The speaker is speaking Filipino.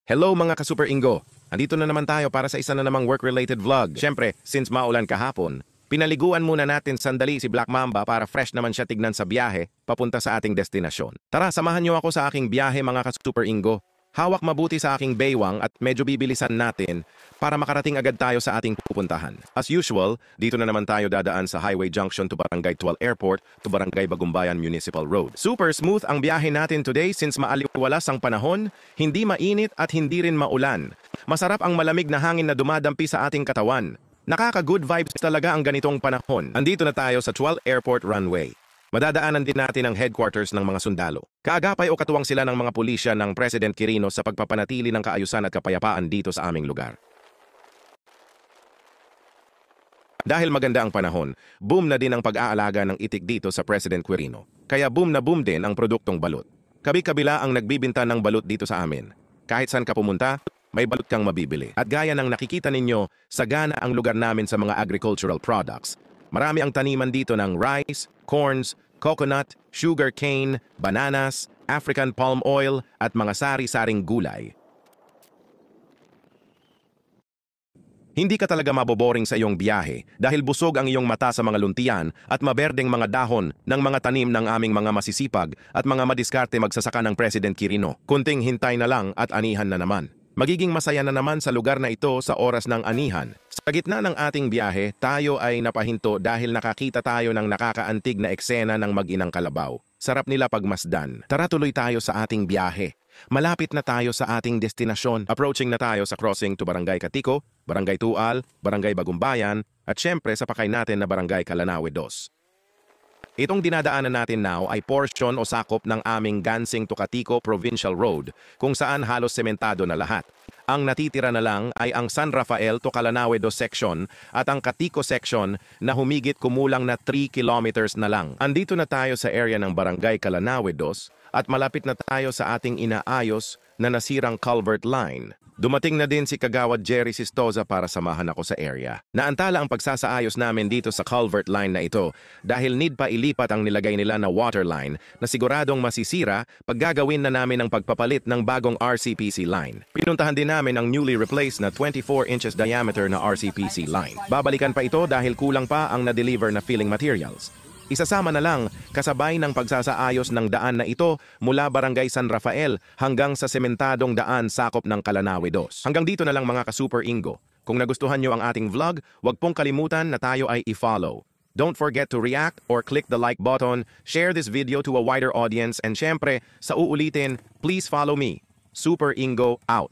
Hello mga ka-Super Ingo! Andito na naman tayo para sa isa na namang work-related vlog. Siyempre, since maulan kahapon, pinaliguan muna natin sandali si Black Mamba para fresh naman siya tignan sa biyahe papunta sa ating destinasyon. Tara, samahan niyo ako sa aking biyahe mga ka-Super Ingo. Hawak mabuti sa aking baywang at medyo bibilisan natin para makarating agad tayo sa ating pupuntahan. As usual, dito na naman tayo dadaan sa Highway Junction to Barangay 12 Airport to Barangay Bagumbayan Municipal Road. Super smooth ang biyahe natin today since maaliwalas ang panahon, hindi mainit at hindi rin maulan. Masarap ang malamig na hangin na dumadampi sa ating katawan. Nakaka-good vibes talaga ang ganitong panahon. Andito na tayo sa 12 Airport Runway. Madadaanan din natin ang headquarters ng mga sundalo. Kaagapay o katuwang sila ng mga pulisya ng President Quirino sa pagpapanatili ng kaayusan at kapayapaan dito sa aming lugar. Dahil maganda ang panahon, boom na din ang pag-aalaga ng itik dito sa President Quirino. Kaya boom na boom din ang produktong balut. Kabi-kabila ang nagbibinta ng balut dito sa amin. Kahit saan ka pumunta, may balut kang mabibili. At gaya ng nakikita ninyo, sagana ang lugar namin sa mga agricultural products. Marami ang taniman dito ng rice, corns, coconut, sugar cane, bananas, African palm oil at mga sari-saring gulay. Hindi ka talaga maboboring sa iyong biyahe dahil busog ang iyong mata sa mga luntian at maberdeng mga dahon ng mga tanim ng aming mga masisipag at mga madiskarte magsasaka ng President Quirino. Kunting hintay na lang at anihan na naman. Magiging masaya na naman sa lugar na ito sa oras ng anihan. Sa gitna ng ating biyahe, tayo ay napahinto dahil nakakita tayo ng nakakaantig na eksena ng mag-inang kalabaw. Sarap nila pagmasdan. Tara tuloy tayo sa ating biyahe. Malapit na tayo sa ating destinasyon. Approaching na tayo sa crossing to Barangay Katiko, Barangay Tual, Barangay Bagumbayan, at syempre sa pakay natin na Barangay Kalanawe 2. Itong dinadaanan natin now ay portion o sakop ng aming Gansing to Katico Provincial Road kung saan halos sementado na lahat. Ang natitira na lang ay ang San Rafael to Kalanawe 2 section at ang Katico section na humigit kumulang na 3 kilometers na lang. Andito na tayo sa area ng Barangay Kalanawe 2 at malapit na tayo sa ating inaayos na nasirang culvert line. Dumating na din si Kagawad Jerry Sistoza para samahan ako sa area. Naantala ang pagsasaayos namin dito sa culvert line na ito dahil need pa ilipat ang nilagay nila na water line na siguradong masisira pag gagawin na namin ang pagpapalit ng bagong RCPC line. Pinuntahan din namin ang newly replaced na 24 inches diameter na RCPC line. Babalikan pa ito dahil kulang pa ang na-deliver na filling materials. Isasama na lang kasabay ng pagsasaayos ng daan na ito mula Barangay San Rafael hanggang sa sementadong daan sakop ng Kalanawe 2. Hanggang dito na lang mga ka-Super Ingo. Kung nagustuhan nyo ang ating vlog, huwag pong kalimutan na tayo ay i-follow. Don't forget to react or click the like button, share this video to a wider audience, and syempre, sa uulitin, please follow me. Super Ingo out.